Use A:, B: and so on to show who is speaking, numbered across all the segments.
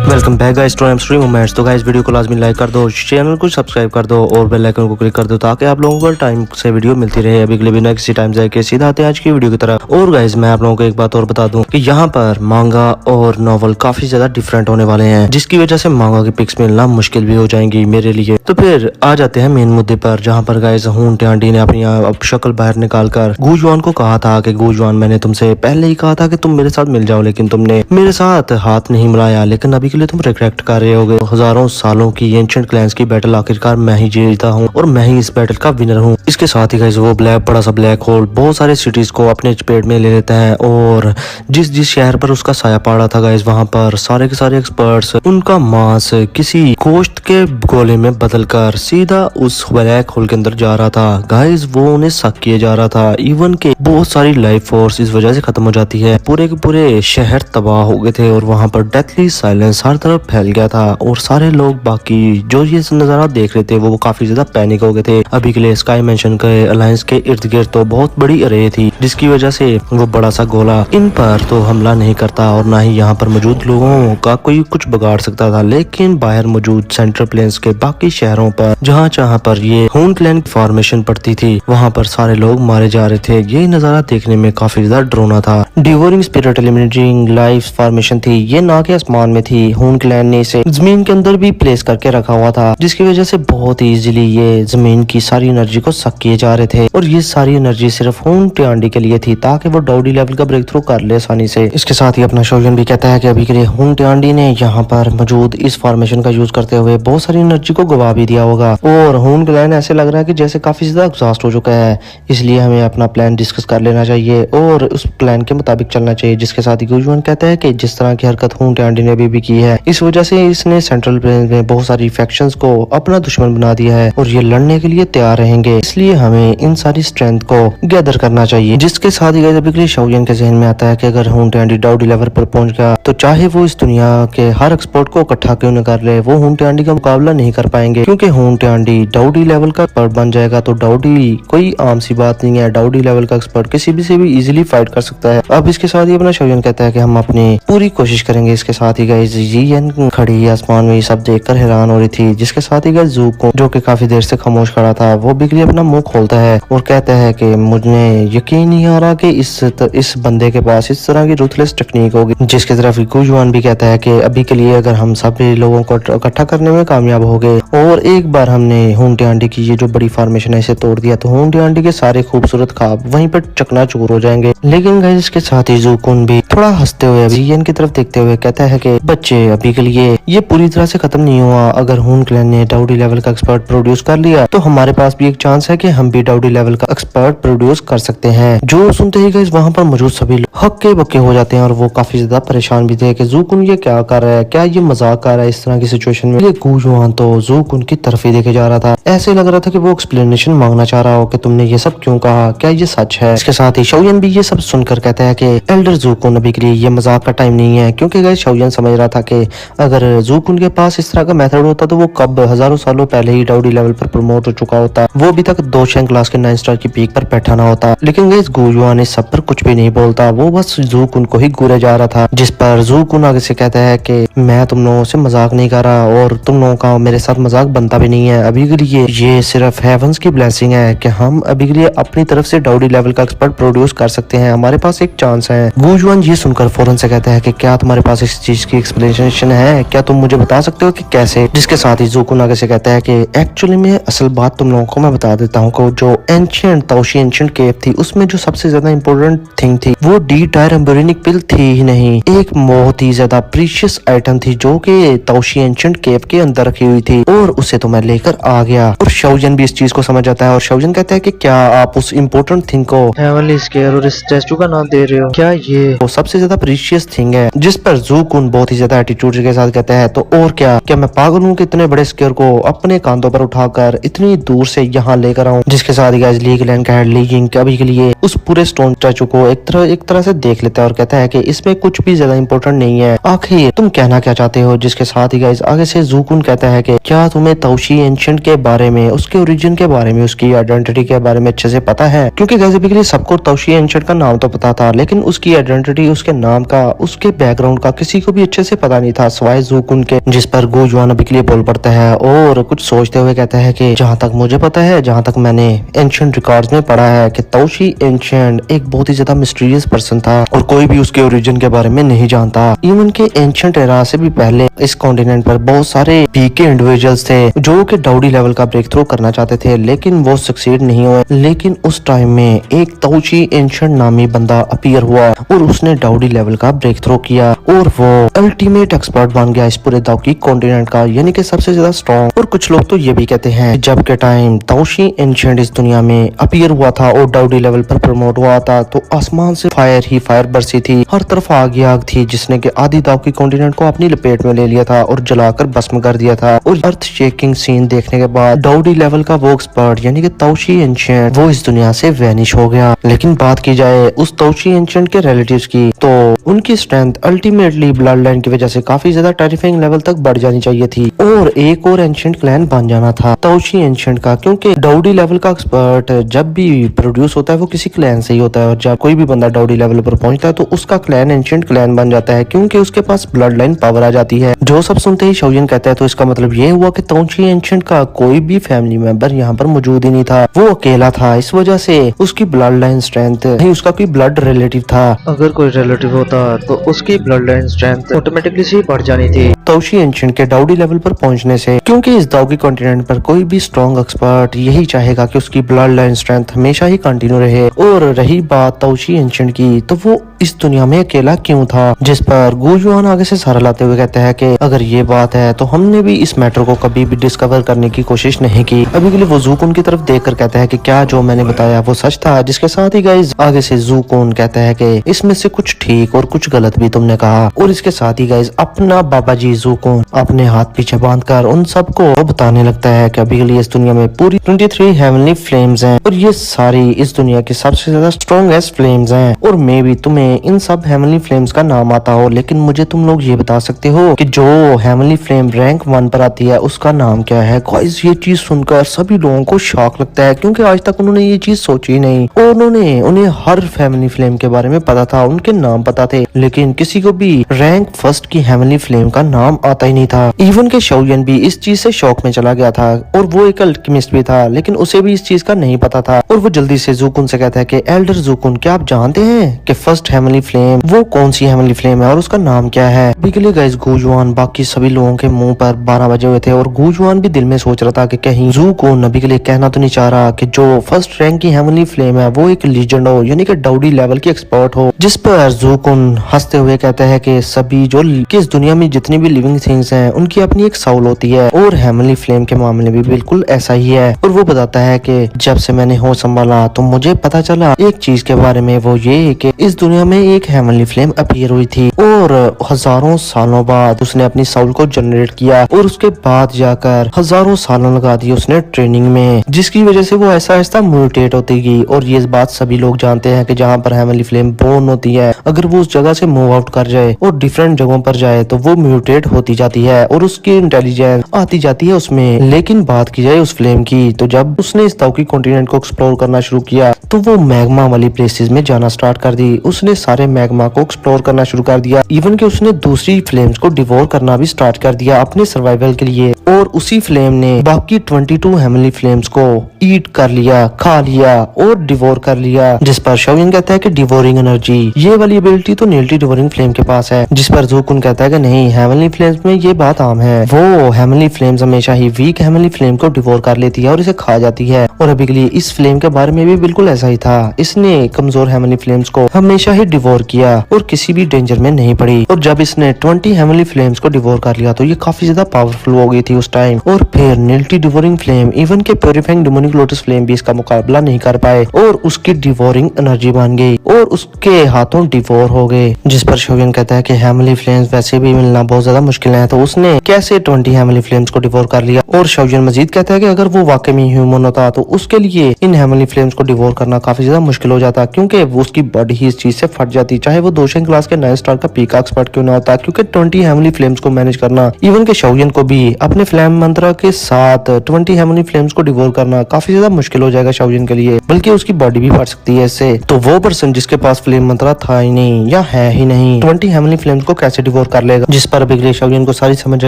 A: Welcome back guys to stream moments. तो guys video को लाजमी लाइक कर दो, चैनल को सब्सक्राइब कर दो और बेल आइकन को क्लिक कर दो ताकि आप लोगों को टाइम से वीडियो मिलती रहे। अभी के लिए बिना किसी टाइम जाके सीधा आते हैं आज की वीडियो की तरफ। और गाइस मैं आप लोगों को एक बात और बता दूं कि यहाँ पर मांगा और नॉवल काफी ज्यादा डिफरेंट होने वाले हैं, जिसकी वजह से मांगा की पिक्स मिलना मुश्किल भी हो जाएंगी मेरे लिए। तो फिर आ जाते हैं मेन मुद्दे पर, जहाँ पर गाइस हून आंटी ने अपनी शक्ल बाहर निकाल कर गूजवान को कहा था कि गूजवान मैंने तुमसे पहले ही कहा था कि तुम मेरे साथ मिल जाओ, लेकिन तुमने मेरे साथ हाथ नहीं मिलाया। लेकिन अभी के लिए तुम रिग्रेट कर रहे होगे। हजारों सालों की एंशिएंट क्लैंस की बैटल आखिरकार मैं ही जीता हूँ और मैं ही इस बैटल का विनर हूँ। इसके साथ ही गाइस वो बड़ा सा ब्लैक होल बहुत सारे सिटीज को अपने चपेट में ले लेता है और जिस जिस शहर पर उसका साया पड़ा था गाइस, वहाँ पर सारे के सारे एक्सपर्ट्स उनका मांस किसी गोश्त के गोले में बदल कर सीधा उस ब्लैक होल के अंदर जा रहा था। गाइस वो उन्हें सक किया जा रहा था। इवन के बहुत सारी लाइफ फोर्स इस वजह से खत्म हो जाती है। पूरे के पूरे शहर तबाह हो गए थे और वहाँ पर डेथली साइलेंस हर तरफ फैल गया था और सारे लोग बाकी जो ये नजारा देख रहे थे वो काफी ज्यादा पैनिक हो गए थे। अभी के लिए स्काई मेंशन के अलायंस के इर्द गिर्द तो बहुत बड़ी अरे थी, जिसकी वजह से वो बड़ा सा गोला इन पर तो हमला नहीं करता और ना ही यहाँ पर मौजूद लोगों का कोई कुछ बिगाड़ सकता था। लेकिन बाहर मौजूद सेंट्रल प्लेन्स के बाकी शहरों पर जहाँ जहाँ पर ये हून क्लैन की फॉर्मेशन पड़ती थी, वहाँ पर सारे लोग मारे जा रहे थे। ये नजारा देखने में काफी ज्यादा डरावना था। Devouring spirit eliminating life formation थी, ये ना के आसमान में थी। हून क्लैन ने इसे जमीन के अंदर भी प्लेस करके रखा हुआ था, जिसकी वजह से बहुत इजीली ये जमीन की सारी एनर्जी को सक किए जा रहे थे और ये सारी एनर्जी सिर्फ हून टियांडी के लिए थी ताकि वो डाउडी लेवल का ब्रेक थ्रू कर ले आसानी से। इसके साथ ही अपना शोजन भी कहता है कि अभी के लिए हून टियांडी ने यहाँ पर मौजूद इस फॉर्मेशन का यूज करते हुए बहुत सारी एनर्जी को गवा भी दिया होगा और हून क्लैन ऐसे लग रहा है कि जैसे काफी ज्यादा एग्जॉस्ट हो चुका है। इसलिए हमें अपना प्लान डिस्कस कर लेना चाहिए और उस प्लान के मुताबिक चलना चाहिए। जिसके साथ ही गुजवान कहता है कि जिस तरह की हरकत हून टियांडी ने अभी भी की है, इस वजह से इसने सेंट्रल प्लेन में बहुत सारी फैक्शंस को अपना दुश्मन बना दिया है और ये लड़ने के लिए तैयार रहेंगे। इसलिए हमें इन सारी स्ट्रेंथ को गैदर करना चाहिए। जिसके साथ ही शाओलिन के जहन में आता है कि अगर हून टियांडी डाउडी लेवल पर पहुंच गया तो चाहे वो इस दुनिया के हर एक्सपर्ट को इकट्ठा क्यों न कर ले, वो हून टियांडी का मुकाबला नहीं कर पाएंगे, क्योंकि हून टियांडी डाउडी लेवल का एक्सपर्ट बन जाएगा। तो डाउडी कोई आम सी बात नहीं है, डाउडी लेवल का एक्सपर्ट किसी भी से भी इजीली फाइट कर सकता है। अब इसके साथ ही अपना शाओलिन कहता है कि हम अपनी पूरी कोशिश करेंगे। इसके साथ ही गाइस जीएन खड़ी आसमान में सब देखकर हैरान हो रही थी। जिसके साथ ही गाइस ज़ूको जो कि काफी देर से खामोश खड़ा था, वो बिगली अपना मुंह खोलता है और कहता है कि मुझे यकीन नहीं आ रहा कि इस बंदे के पास इस तरह की रूथलेस टेक्निक होगी। जिसकी तरफ गुजवान भी कहता है कि अभी के लिए अगर हम सब लोगों को इकट्ठा करने में कामयाब हो गए और एक बार हमने हून टियांडी की ये जो बड़ी फॉर्मेशन है इसे तोड़ दिया तो हून टियांडी के सारे खूबसूरत ख्वाब वहीं पर चकनाचूर हो जाएंगे। लेकिन गाइस इसके साथ ही ज़ूकुन भी थोड़ा हंसते हुए जीएन की तरफ देखते हुए कहता है कि बच्चे अभी के लिए ये पूरी तरह से खत्म नहीं हुआ। अगर हून क्लैन ने डाउडी लेवल का एक्सपर्ट प्रोड्यूस कर लिया तो हमारे पास भी एक चांस है कि हम भी डाउडी लेवल का एक्सपर्ट प्रोड्यूस कर सकते हैं। जो सुनते ही गाइस वहाँ पर मौजूद सभी लोग हक्के बक्के हो जाते हैं और वो काफी ज्यादा परेशान भी थे कि ज़ूकुन ये क्या कर रहा है, क्या ये मजाक कर रहा है इस तरह की सिचुएशन में। ये गुजवान तो ज़ूकुन की तरफ ही देखे जा रहा था। ऐसे लग रहा था कि वो एक्सप्लेनेशन मांगना चाह रहा हो कि तुमने ये सब क्यों कहा, क्या ये सच है। इसके साथ ही शाओलिन भी ये सब सुनकर कहता है कि एल्डर ज़ूकुन अभी के लिए ये मजाक का टाइम नहीं है, क्योंकि गाइस शाओलिन समझ रहा था कि अगर ज़ूकुन के पास इस तरह का मेथड होता तो वो कब हजारों सालों पहले ही डाउडी लेवल पर प्रमोट हो चुका होता। वो अभी तक 2 क्लास के 9 स्टार की पीक पर बैठा ना होता। लेकिन गाइस गुजवान इस सब पर कुछ भी नहीं बोलता, वो बस ज़ूकुन को ही घूरे जा रहा था। जिस पर ज़ूकुन आगे से कहता है कि मैं तुम लोगों से मजाक नहीं कर रहा और तुम लोगों का मेरे साथ मजाक बनता भी नहीं है। अभी के लिए ये सिर्फ हेवंस की ब्लेसिंग है कि हम अभी के लिए अपनी तरफ से डाउडी लेवल का एक्सपर्ट प्रोड्यूस कर सकते हैं। हमारे पास एक चांस है। गुजवान ये सुनकर फौरन से कहता है कि क्या तुम्हारे पास इस चीज की एक्सप्लेनेशन है, क्या तुम मुझे बता सकते हो कि कैसे। जिसके साथ ही ज़ूकुन आगे से कहता है कि एक्चुअली में असल बात तुम लोगों को मैं बता देता हूँ कि जो एंशिएंट ताओशी एंशिएंट केव थी उसमें जो सबसे ज्यादा इंपॉर्टेंट थिंग थी वो डी टायर एम्ब्रोनिक पिल थी ही नहीं, एक बहुत ही ज्यादा प्रीशियस आइटम थी जो कि ताओशी एंशिएंट केव के अंदर रखी हुई थी और उसे तो मैं लेकर आ गया। और शाओलिन भी इस चीज को समझ जाता है और शाओलिन कहता है कि क्या आप उस इम्पोर्टेंट थिंग को हेवनली स्केयर और स्टैचू का नाम दे रहे हो, क्या ये वो सबसे ज्यादा प्रीशियस थिंग है। जिस पर ज़ूकुन बहुत ही ज्यादा एटीट्यूड के साथ कहता है तो और क्या मैं पागल हूँ कि इतने बड़े स्केयर को अपने कांधों पर उठाकर इतनी दूर से यहाँ लेकर आऊँ। जिसके साथ ही लीग लैंड का हेड लीगिंग अभी के लिए उस पूरे स्टोन स्टैचू को एक तरह से देख लेता है और कहता है कि इसमें कुछ भी ज्यादा इंपॉर्टेंट नहीं है, आखिर तुम कहना क्या चाहते हो। जिसके साथ ही गाइस आगे से ज़ूकुन कहता है कि क्या तुम्हें तोशी एंशिएंट के बारे में, उसके ओरिजिन के बारे में, उसकी आइडेंटिटी के बारे में अच्छे से पता है। क्योंकि गाइस अभी के लिए सबको तोशी एंशिएंट का नाम तो पता था, लेकिन उसकी आइडेंटिटी, उसके नाम का, उसके बैकग्राउंड का किसी को भी अच्छे से पता नहीं था सिवाय ज़ूकुन के। जिस पर गुजुआन अभी के लिए बोल पड़ता है और कुछ सोचते हुए कहता है कि जहाँ तक मुझे पता है, जहाँ तक मैंने एंशिएंट रिकॉर्ड्स में पढ़ा है कि तोशी एंशिएंट एक बहुत ही ज्यादा मिस्टीरियस पर्सन था और कोई भी उसके ओरिजिन के बारे में नहीं जानता। इवन के एंशिएंट एरा से भी पहले इस कॉन्टिनेंट पर बहुत सारे पीके इंडिविजुअल्स थे जो कि डाउडी लेवल का ब्रेक थ्रू करना चाहते थे, लेकिन वो सक्सीड नहीं हुए। लेकिन उस टाइम में एक तोशी एंशिएंट नामी बंदा अपीयर हुआ और उसने डाउडी लेवल का ब्रेक थ्रू किया और वो अल्टीमेट एक्सपर्ट बन गया इस पूरे दाउकी कॉन्टिनेंट का, यानी कि सबसे ज्यादा स्ट्रॉन्ग। और कुछ लोग तो ये भी कहते हैं जब के टाइम तोशी एंशिएंट इस दुनिया में अपीयर हुआ था और डाउडी लेवल पर प्रमोट हुआ था तो आसमान से फायर ही फायर बरसी थी, हर तरफ आग ही आग थी, जिसने कि आधी दाउकी कॉन्टिनेंट को अपनी लपेट में ले लिया था और जलाकर भस्म कर दिया था। और अर्थ शेकिंग सीन देखने के बाद डाउडी लेवल का वो एक्सपर्ट यानी कि तोशी एंशिएंट वो इस दुनिया से वैनिश हो गया। लेकिन बात की जाए उस तोशी एंशिएंट के रिलेटिव्स की तो उनकी स्ट्रेंथ अल्टीमेटली ब्लड लाइन की वजह से काफी ज्यादा टेरिफाइंग लेवल तक बढ़ जानी चाहिए थी और एक और एंशिएंट क्लैन बन जाना था तोशी एंशिएंट का। क्योंकि डाउडी लेवल का एक्सपर्ट जब भी प्रोड्यूस होता है वो किसी क्लैन से ही होता है और जब कोई भी बंदा डाउडी लेवल पर पहुंचता है तो उसका क्लैन एंशिएंट क्लैन बन जाता है, क्योंकि उसके पास ब्लड लाइन पावर आ जाती है। जो सब सुनते ही शोयन कहता है तो इसका मतलब ये हुआ कि तोशी एंशिएंट का कोई भी फैमिली मेंबर यहाँ पर मौजूद ही नहीं था, वो अकेला था। इस वजह से उसकी ब्लड लाइन स्ट्रेंथ नहीं, उसका कोई ब्लड रिलेटिव था, अगर कोई रिलेटिव होता तो उसकी ब्लड लाइन स्ट्रेंथ ऑटोमेटिकली से बढ़ जानी थी तोशी एंशिएंट के डाउडी लेवल पर पहुंचने से। क्योंकि इस दाउकी कॉन्टिनेंट पर कोई भी स्ट्रॉन्ग एक्सपर्ट यही चाहेगा कि उसकी ब्लड लाइन स्ट्रेंथ हमेशा ही कंटिन्यू रहे। और रही बात तोशी एंशिएंट की तो वो इस दुनिया में अकेला क्यों था, जिस पर गुजुआन आगे से सहारा लाते हुए कहते हैं कि अगर ये बात है तो हमने भी इस मैटर को कभी भी डिस्कवर करने की कोशिश नहीं की। अभी के लिए वो ज़ूकुन की तरफ देखकर कहता है कि क्या जो मैंने बताया वो सच था। जिसके साथ ही गाइस आगे से ज़ूकुन कहता है कि इसमें से कुछ ठीक और कुछ गलत भी तुमने कहा। और इसके साथ ही गाइस अपना बाबा जी ज़ूकुन अपने हाथ पीछे बांधकर उन सबको बताने लगता है कि अभी के लिए इस दुनिया में पूरी 23 हेवनली फ्लेम्स हैं और ये सारी इस दुनिया की सबसे ज्यादा स्ट्रॉन्गेस्ट फ्लेम्स हैं। और मे भी तुम्हें इन सब हेवनली फ्लेम्स का नाम आता हो, लेकिन मुझे तुम लोग ये बता सकते हो कि जो हेवनली फ्लेम रैंक 1 पर आती है उसका नाम क्या है। गाइस ये चीज सुनकर सभी लोगों को शॉक लगता है, क्योंकि आज तक उन्होंने ये चीज सोची नहीं और उन्हें हर हेवनली फ्लेम के बारे में पता था, उनके नाम पता थे, लेकिन किसी को भी रैंक फर्स्ट की हेवनली फ्लेम का नाम आता ही नहीं था। इवन के शोयन भी इस चीज से शौक में चला गया था और वो एक अल्केमिस्ट भी था, लेकिन उसे भी इस चीज का नहीं पता था। और वो जल्दी से ज़ूकुन से कहता है कि एल्डर ज़ूकुन क्या आप जानते हैं कि फर्स्ट हेवनली फ्लेम वो कौन सी हेवनली फ्लेम है और उसका नाम क्या है। अभी के लिए गाइस गुजुआन बाकी सभी लोगों के मुंह पर 12 बजे हुए थे और गुजुआन भी दिल में सोच रहा था कि कहीं ज़ूकुन अभी के लिए कहना तो नहीं चाह रहा कि जो फर्स्ट रैंक की हेवनली फ्लेम है वो एक लीजेंड हो, यानी कि डाउडी लेवल की एक्सपर्ट हो। जिस पर ज़ूकुन हंसते हुए कहता है कि सभी जो इस दुनिया में जितनी भी लिविंग थिंग्स हैं उनकी अपनी एक साउल होती है और हेवनली फ्लेम के मामले में भी बिल्कुल ऐसा ही है। और वो बताता है कि जब से मैंने होश संभाला तो मुझे पता चला एक चीज के बारे में, वो ये कि इस दुनिया में एक हेवनली फ्लेम अपीयर हुई थी और हजारों सालों बाद उसने अपनी साउल को जनरेट किया और उसके बाद जाकर हजारों सालों लगा दिए उसने ट्रेनिंग में, जिसकी वजह से वो ऐसा ऐसा म्यूटेट होती गई। और ये बात सभी लोग जानते हैं कि जहाँ पर हेवनली फ्लेम बोर्न होती है, अगर वो उस जगह से मूव आउट कर जाए और डिफरेंट जगहों पर जाए तो वो म्यूटेट होती जाती है और उसकी इंटेलिजेंस आती जाती है उसमें। लेकिन बात की जाए उस फ्लेम की तो जब उसने इस दाउकी कॉन्टिनेंट को एक्सप्लोर करना शुरू किया तो वो मैग्मा वाली प्लेसेस में जाना स्टार्ट कर दी। उसने सारे मैग्मा को एक्सप्लोर करना शुरू कर दिया, इवन कि उसने दूसरी फ्लेम्स को डिवोर करना भी स्टार्ट कर दिया अपने सर्वाइवल के लिए। और उसी फ्लेम ने बाकी 22 हेवनली फ्लेम्स को ईट कर लिया, खा लिया और डिवोर कर लिया। जिस पर शोयन कहता है कि डिवोरिंग एनर्जी ये वाली एबिलिटी तो नील्टी डिवोरिंग फ्लेम के पास है। जिस पर ज़ूकुन कहता है कि नहीं, हेवनली फ्लेम्स में ये बात आम है, वो हेवनली फ्लेम्स हमेशा ही वीक हेवनली फ्लेम को डिवोर कर लेती है और इसे खा जाती है। और अभी के लिए इस फ्लेम के बारे में भी बिल्कुल ऐसा ही था, इसने कमजोर हेवनली फ्लेम्स को हमेशा ही डिवोर किया और किसी भी डेंजर में नहीं पड़ी। और जब इसने 20 हेवनली फ्लेम्स को डिवोर कर लिया तो ये काफी ज्यादा पावरफुल हो गई थी उस टाइम। और फिर नील्टी डिवोरिंग फ्लेम इवन के प्यूरिफाइंग डेमोनिक लोटस फ्लेम भी इसका मुकाबला नहीं कर पाए और उसकी डिवोरिंग एनर्जी बन गई और उसके हाथों डिवोर हो गए। जिस पर शोयन कहता है कि हेवनली फ्लेम्स वैसे भी मिलना बहुत ज्यादा मुश्किल है, तो उसने कैसे 20 हेवनली फ्लेम्स को डिवोर कर लिया। और शोयन मजीद कहता है कि अगर वो वाकई में ह्यूमन होता तो उसके लिए इन हेवनली फ्लेम्स को डिवोर करना काफी ज्यादा मुश्किल हो जाता, क्योंकि वो उसकी बॉडी ही इस चीज से फट जाती, चाहे वो दोशन क्लास के 9 स्टार का पीक एक्सपर्ट क्यों ना होता, क्योंकि 20 हेवनली फ्लेम्स को मैनेज करना, इवन के शाओयन को भी अपने फ्लेम मंत्रा के साथ 20 हेवनली फ्लेम्स को डिवोर करना काफी ज्यादा मुश्किल हो जाएगा शाओयन के लिए, बल्कि उसकी बॉडी भी फट सकती है इससे। तो वो पर्सन जिसके पास फ्लेम मंत्रा था ही नहीं या है ही नहीं, 20 हेवनली फ्लेम्स को कैसे डिवोर कर लेगा, जिस पर अभी शाओयन को सारी समझ आ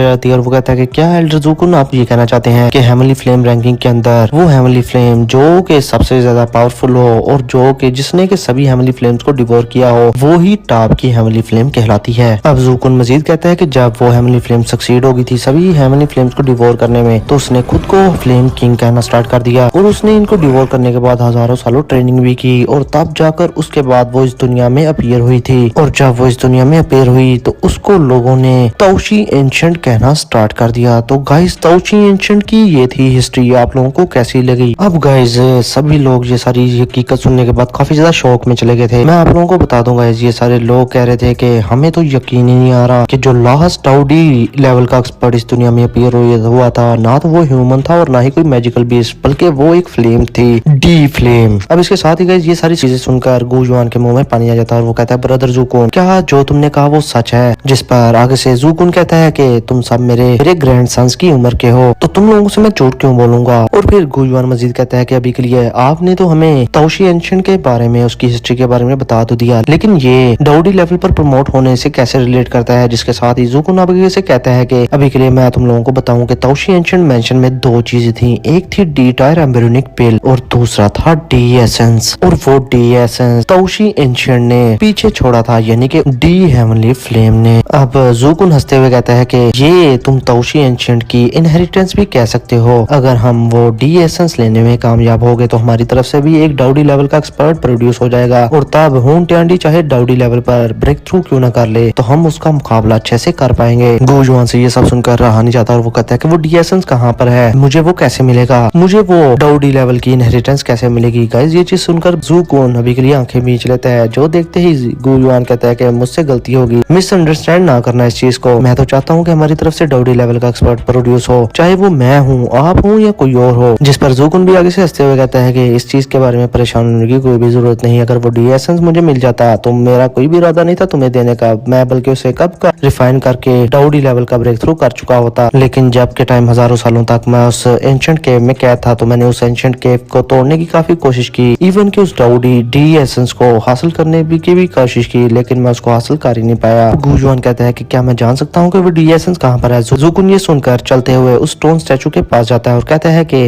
A: जाती है और वो कहता है कि क्या एल्डर ज़ुकुन आप ये कहना चाहते हैं कि हेवनली फ्लेम रैंकिंग के अंदर वो हेवनली फ्लेम जो के सबसे ज्यादा पावरफुल हो और जो के जिसने के सभी हेवनली फ्लेम्स को डिवोर किया हो वो ही टॉप की हेवनली फ्लेम कहलाती है। अब ज़ुकुन मजीद कहता है कि जब वो हेवनली फ्लेम सक्सीड हो गई थी सभी हेवनली फ्लेम्स को डिवोर करने में, तो उसने खुद को फ्लेम किंग कहना स्टार्ट कर दिया और उसने इनको डिवोर करने के बाद हजारों सालों ट्रेनिंग भी की और तब जाकर उसके बाद वो इस दुनिया में अपीयर हुई थी। और जब वो इस दुनिया में अपीयर हुई तो उसको लोगों ने ताओशी एंशिएंट कहना स्टार्ट कर दिया। तो गाइस ताओशी एंशिएंट की ये थी हिस्ट्री, आप लोगों को कैसी लगी? अब गाइस सभी लोग ये सारी हकीकत सुनने के बाद काफी ज्यादा शौक में चले गए थे। मैं आप लोगों को बता दूं गाइस, ये सारे लोग कह रहे थे कि हमें तो यकीन ही नहीं आ रहा कि जो लास्ट टाउडी लेवल का एक्सपर्ट इस दुनिया में अपीयर हुआ था, ना तो वो ह्यूमन था और ना ही कोई मैजिकल बीस्ट, बल्कि वो एक फ्लेम थी, डी फ्लेम। अब इसके साथ ही गाइस ये सारी चीजें सुनकर गुजुआन के मुंह में पानी आ जाता है और वो कहता है ब्रदर ज़ुकुन, क्या जो तुमने कहा वो सच है? जिस पर आगे से ज़ुकुन कहता है कि तुम सब मेरे ग्रैंडसन्स की उम्र के हो, तो तुम लोगों से मैं झूठ क्यों बोलूंगा? और फिर गुजुआन मजीद कहता है कि अभी के लिए आपने तो हमें ताओशी एंशिएंट के बारे में, उसकी हिस्ट्री के बारे में बता तो दिया, लेकिन ये डाउडी लेवल पर प्रमोट होने से कैसे रिलेट करता है? जिसके साथ ही ज़ुकुन आगे से कहता है कि अभी के लिए मैं तुम लोगों को बताऊं कि ताओशी एंशिएंट मेंशन में दो चीजें थी, एक थी डी टायर एम्ब्रियोनिक पिल और दूसरा था डी एसेंस, और वो डी एसेंस ताओशी एंशिएंट ने पीछे छोड़ा था, यानी कि डी हेवनली फ्लेम ने। अब ज़ुकुन हंसते हुए कहता है कि ये तुम ताओशी एंशिएंट की इनहेरिटेंस भी कह सकते हो, अगर हम वो डी एसेंस लेने में कामयाब हो गए तो हमारी तरफ से भी एक डाउडी लेवल का एक्सपर्ट प्रोड्यूस हो जाएगा, और तब हुन टियांडी चाहे डाउडी लेवल पर ब्रेक थ्रू क्यों ना कर ले तो हम उसका मुकाबला अच्छे से कर पाएंगे। गुजुआन से ये सब सुनकर रहा नहीं जाता और वो कहता है कि वो डी एसेंस कहाँ पर है, मुझे वो कैसे मिलेगा, मुझे वो डाउडी लेवल की इनहेरिटेंस कैसे मिलेगी? गाइस ये चीज सुनकर ज़ुकुन अभी के लिए आंखें मीच लेता है, जो देखते ही गुजुआन कहता है कि मुझसे गलती होगी, मिसअंडरस्टैंड ना करना इस चीज को, मैं तो चाहता हूँ कि हमारी तरफ से डाउडी लेवल का एक्सपर्ट प्रोड्यूस हो, चाहे वो मैं हूँ, आप हूँ या कोई और हो। जिस पर ज़ुकुन भी आगे से हंसते हुए कहता है कि इस चीज के बारे में परेशान होने की कोई भी जरूरत नहीं, अगर वो डी एसेंस मुझे मिल जाता तो मेरा कोई भी इरादा नहीं था तुम्हें देने का, मैं बल्कि उसे कब का रिफाइन करके डाउडी लेवल का ब्रेक थ्रू कर चुका होता, लेकिन जब के टाइम हजारों सालों तक मैं उस एंशिएंट केव में कैद था तो मैंने उस एंशिएंट केव को तोड़ने की काफी कोशिश की, इवन कि उस डाउडी डी एसेंस को हासिल करने की भी कोशिश की, लेकिन मैं उसको हासिल कर ही नहीं पाया। गुजुआन कहता है कि क्या मैं जान सकता हूँ कि वो डी एसेंस कहाँ पर है? ज़ुकुन ये सुनकर चलते हुए उस स्टोन स्टैचू के पास जाता है और कहता है कि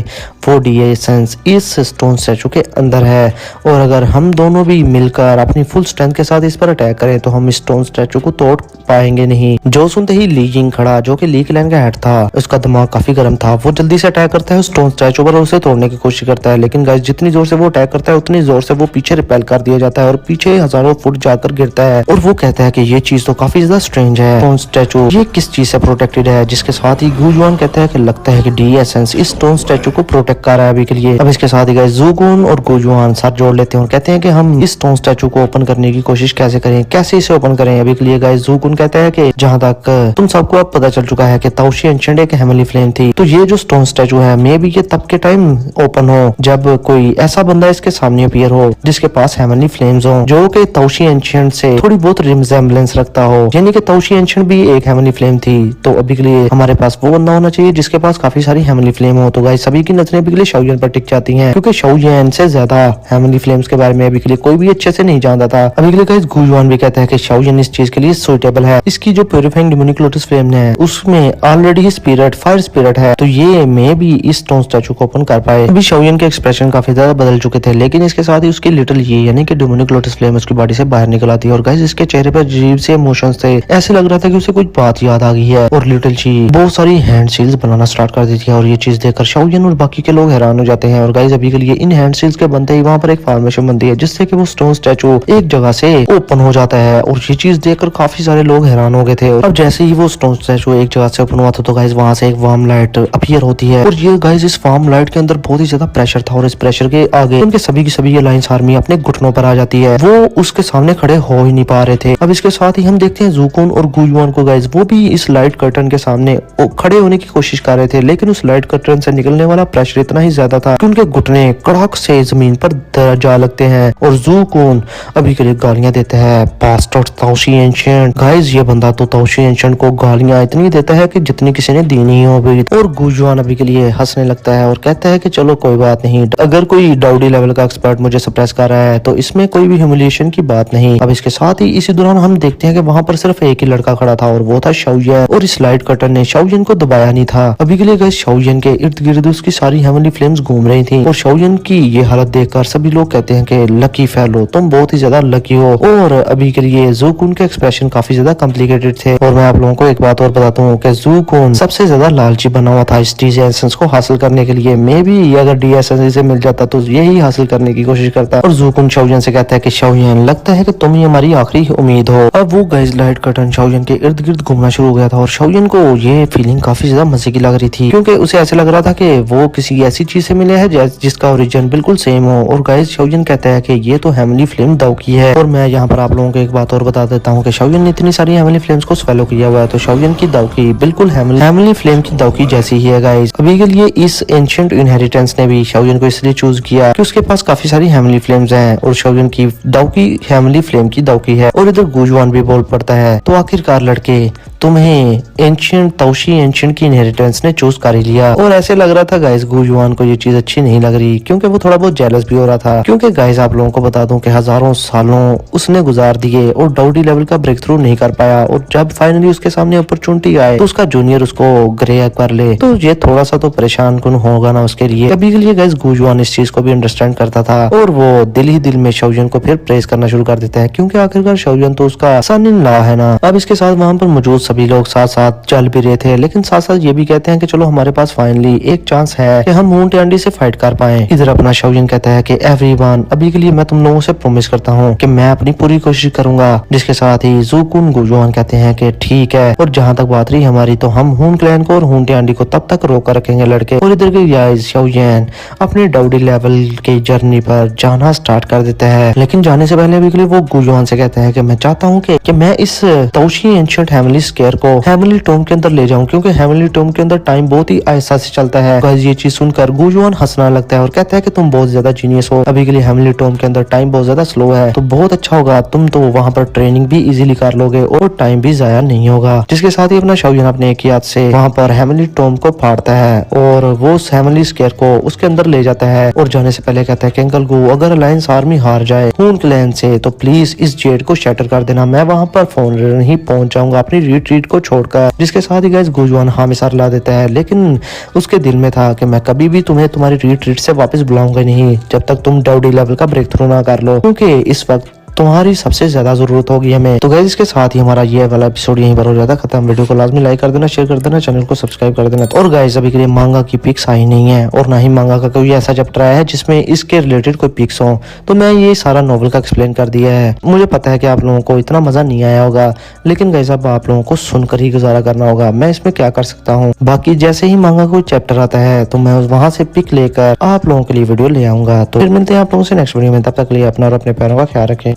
A: वो डी एसेंस इस स्टोन स्टैचू के अंदर है, और अगर हम दोनों भी मिलकर अपनी फुल स्ट्रेंथ के साथ इस पर अटैक करें तो हम इस स्टोन स्टैचू को तोड़ पाएंगे नहीं। जो सुनते ही ली जिंग खड़ा, जो कि ली क्लैन का हेड था, उसका दिमाग काफी गर्म था, वो जल्दी से अटैक करता है स्टोन स्टैचू पर और उसे तोड़ने की कोशिश करता है, लेकिन गाइस जितनी जोर से वो अटैक करता है उतनी जोर से वो पीछे रिपेल कर दिया जाता है और पीछे हजारों फुट जाकर गिरता है। और वो कहता है कि ये चीज तो काफी ज्यादा स्ट्रेंज है, स्टोन स्टैचू ये किस चीज से प्रोटेक्टेड है? जिसके साथ ही गुजुआन कहता है कि लगता है कि डी एसेंस इस स्टोन स्टैचू को प्रोटेक्ट कर रहा है अभी के लिए। अब इसके साथ ही गाइस ज़ुकुन और गुजुआन साथ जोड़ लेते हैं और कहते हैं कि हम इस स्टोन स्टैचू को ओपन करने की कोशिश कैसे करें, कैसे इसे ओपन करें? अभी के लिए गाइस ज़ुकुन कहता है कि जहां तक तुम सबको अब पता चल चुका है कि ताओशी एंशिएंट एक हेवनली फ्लेम थी, तो ये जो स्टोन स्टैचू है मे बी ये तब के टाइम ओपन हो जब कोई ऐसा बंदा इसके सामने अपीयर हो जिसके पास हेवनली फ्लेम्स हो, जो कि ताओशी एंशिएंट से थोड़ी बहुत रिजेम्बलेंस रखता हो, यानी कि ताओशी एंशिएंट भी एक हेवनली फ्लेम थी। तो अभी के लिए हमारे पास वो बंदा होना चाहिए जिसके पास काफी सारी हेवनली फ्लेम हो। तो गाइस सभी की नजरें अभी के लिए शाओयन पर टिक जाती हैं, क्योंकि शाओयन से ज्यादा हेवनली फ्लेम्स के बारे में अभी के लिए कोई भी अच्छे से नहीं जानता था। अभी के लिए गाइस गुजुआन भी कहता है कि शाओयन इस चीज के लिए सुइटेबल है, इसकी जो प्यूरिफाइंग डेमोनिक लोटस फ्लेम है उसमें ऑलरेडी स्पिरिट फायर स्पिरिट है, तो ये मे भी इस स्टोन स्टैचू को ओपन कर पाए। अभी शाओयन के एक्सप्रेशन काफी ज्यादा बदल चुके थे, लेकिन इसके साथ ही उसकी लिटिल ये यानी कि डेमोनिक लोटस फ्लेम उसकी बॉडी से बाहर निकल आती है और गाइस इसके चेहरे पर अजीब से इमोशंस थे, ऐसे लग रहा था कि उसे कुछ बात याद आ गई है। और लिटिल ची बहुत सारी हैंड सील्स बनाना स्टार्ट कर देती है और ये चीज देखकर शाओयन और बाकी के लोग हैरान हो जाते हैं। और गाइस अभी के लिए इन हैंड सील्स के बनते ही वहां पर एक फॉर्मेशन बनती है जिससे कि वो स्टोन स्टैचू एक जगह से ओपन हो जाता है, और ये चीज देखकर काफी सारे लोग हैरान हो गए थे। अब जैसे ही वो स्टोन स्टैचू एक जगह से ओपन हुआ था तो गाइस वहां से एक वार्म लाइट अपीयर होती है, और ये गाइस इस वार्म लाइट के अंदर बहुत ही ज्यादा प्रेशर था और इस प्रेशर के आगे उनके सभी की सभी अलायंस आर्मी अपने घुटनों पर आ जाती है, वो उसके सामने खड़े हो ही नहीं पा रहे थे। अब इसके साथ ही हम देखते हैं ज़ुकुन और गुजुआन को गाइस, वो भी इस लाइट कर्टन के सामने खड़े होने की कोशिश कर रहे थे, लेकिन उस लाइट कर्टन से निकलने वाला प्रेशर इतना ही ज्यादा था कि उनके घुटने कड़ाक से जमीन पर जा लगते हैं। और ज़ुकुन अब अभी के लिए गालियां देता है बास्टर्ड ताओशी एंशिएंट। गाइस ये बंदा तो ताओशी एंशिएंट को गालियां इतनी देता है कि जितनी किसी ने दी नहीं हो अभी। और गुजुआन अभी के लिए हंसने लगता है और कहता है कि चलो कोई बात नहीं, अगर कोई डाउडी लेवल का एक्सपर्ट मुझे सप्रेस कर रहा है तो इसमें कोई भी ह्यूमिलिएशन की बात नहीं। अब इसके साथ ही इसी दौरान हम देखते हैं कि वहां पर सिर्फ एक ही लड़का खड़ा था और वो था शाओयन। और इस लाइट कर्टन ने शाओयन को दबाया नहीं था। अभी के लिए गाइस शाओयन के इर्द गिर्द उसकी सारी हेवनली फ्लेम्स घूम रही थी और शाओयन की ये हालत देखकर सभी लोग कहते हैं कि लकी फेलो, तुम बहुत ही ज्यादा लकी हो। और अभी के लिए ज़ूकुन के एक्सप्रेशन काफी ज्यादा कॉम्प्लिकेटेड थे। और मैं आप लोगों को एक बात और बताता हूँ कि ज़ूकुन सबसे ज्यादा लालची बना हुआ था इस डीजे एसेंस को हासिल करने के लिए। मे बी अगर डी एसेंस से मिल जाता तो यही हासिल करने की कोशिश करता। और ज़ूकुन शाओयन से कहता है कि शाओयन लगता है कि तुम ही हमारी आखिरी उम्मीद हो। अब वो गाइस लाइट कर्टन शाओयन के इर्द गिर्द घूमना शुरू हो गया था और शाओयन को ये फीलिंग काफी ज्यादा मजे की लग रही थी, क्योंकि उसे ऐसे लग रहा था कि वो किसी ऐसी चीज से मिले है जिसका ओरिजिन बिल्कुल सेम हो। और गाइस शाओयन कहता है कि ये तो हेवनली फ्लेम दाव की है। और मैं यहाँ पर आप लोगों को एक बात और बता देता हूँ कि शाओयन ने इतनी सारी हेवनली फ्लेम्स को स्वेलो किया हुआ है, तो शाओयन की दाव की बिल्कुल हेवनली फ्लेम की दाव की जैसी ही है गाइस। अभी के लिए इस एंशिएंट इनहेरिटेंस ने भी शाओयन को इसलिए चूज किया कि उसके पास काफी सारी हेवनली फ्लेम्स हैं और शाओयन की दाव की हेवनली फ्लेम की दाव की है। और इधर गुजुआन भी बोल पड़ता है, तो आखिरकार लड़के तुम्हें एंशिएंट ताओशी एंशिएंट की इनहेरिटेंस ने चूज कर ही लिया। और ऐसे लग रहा था गाइस गुजुआन को ये चीज अच्छी नहीं लग रही, क्योंकि वो थोड़ा बहुत जेलस भी हो रहा था। क्योंकि गाइस आप लोगों को बता दूं कि हजारों सालों उसने गुजार दिए और डाउडी लेवल का ब्रेक थ्रू नहीं कर पाया। और जब फाइनली उसके सामने अपॉर्चुनिटी आए तो उसका जूनियर उसको ग्रे कर ले, तो ये थोड़ा सा तो परेशान कुन होगा ना उसके लिए। अभी के लिए गाइस गुजुआन इस चीज को भी अंडरस्टैंड करता था और वो दिल ही दिल में शाओयन को फिर प्रेस करना शुरू कर देता है, क्योंकि आखिरकार शाओयन तो उसका सन इन लॉ है ना। अब इसके साथ वहां पर मौजूद सभी लोग साथ साथ चल भी रहे थे, लेकिन साथ साथ ये भी कहते हैं कि चलो हमारे पास फाइनली एक चांस है कि हम मून टियांडी से फाइट कर पाए। इधर अपना शाओयन कहता है कि एवरीवन, अभी के लिए मैं तुम लोगों से प्रॉमिस करता हूँ कि मैं अपनी पूरी कोशिश करूंगा। जिसके साथ ही ज़ूकुन गुजुआन कहते हैं कि ठीक है। और जहाँ तक बात रही हमारी, तो हम हून क्लैन को और हून टियांडी को तब तक रोक कर रखेंगे लड़के। और इधर के गाइस शाओयन अपने डाउडी लेवल की जर्नी पर जाना स्टार्ट कर देता है, लेकिन जाने से पहले अभी के लिए वो गुजुआन से कहते हैं कि मैं चाहता हूँ कि मैं इस ताओशी एंशिएंट हेवनली स्केयर को हेवनली टोम के अंदर ले जाऊं, क्योंकि हेवनली टोम के अंदर टाइम बहुत ही आहिस्ता से चलता है। गाइस ये चीज सुनकर गुजुआन हंसना लगता है और कहता है कि तुम बहुत ज्यादा जीनियस हो। अभी के लिए हेवनली टोम के अंदर टाइम बहुत ज्यादा स्लो है, तो बहुत अच्छा होगा, तुम तो वहां पर ट्रेनिंग भी इजीली कर लोगे और टाइम भी जाया नहीं होगा। जिसके साथ ही अपना शाओयन अपने एक हाथ से वहां पर हेवनली टोम को फाड़ता है और वो उस हेवनली स्केयर को उसके अंदर ले जाता है। और जाने से पहले कहता है कि अंकल गो, अगर अलायंस आर्मी हार जाए हून क्लैन से तो प्लीज इस जेट को शटर कर देना, मैं वहां पर फोन नहीं पहुंच जाऊंगा अपनी रिट्रीट को छोड़कर। जिसके साथ ही गाइस गुजुआन हमेशा ला देता है, लेकिन उसके दिल में था कि मैं कभी भी तुम्हें तुम्हारी रिट्रीट से वापस बुलाऊंगा नहीं जब तक तुम डाउडी लेवल का ब्रेक थ्रू ना कर लो, क्योंकि इस वक्त तुम्हारी सबसे ज्यादा जरूरत होगी हमें। तो गाइस इसके साथ ही हमारा ये वाला एपिसोड यहीं पर हो जाता है खत्म। वीडियो को लाजमी लाइक कर देना, शेयर कर देना, चैनल को सब्सक्राइब कर देना। और गाइस अभी के लिए मांगा की पिक्स आई नहीं है और ना ही मांगा का कोई ऐसा चैप्टर आया है जिसमें इसके रिलेटेड कोई पिक्स हो, तो मैं ये सारा नॉवल का एक्सप्लेन कर दिया है। मुझे पता है कि आप लोगों को इतना मजा नहीं आया होगा, लेकिन गाइस अब आप लोगों को सुनकर ही गुजारा करना होगा। मैं इसमें क्या कर सकता हूँ, बाकी जैसे ही मांगा कोई चैप्टर आता है तो मैं वहां से पिक लेकर आप लोगों के लिए वीडियो ले आऊंगा। तो फिर मिलते हैं आप लोगों से नेक्स्ट वीडियो में, तब तक के लिए अपना और अपने पैरों का ख्याल रखें।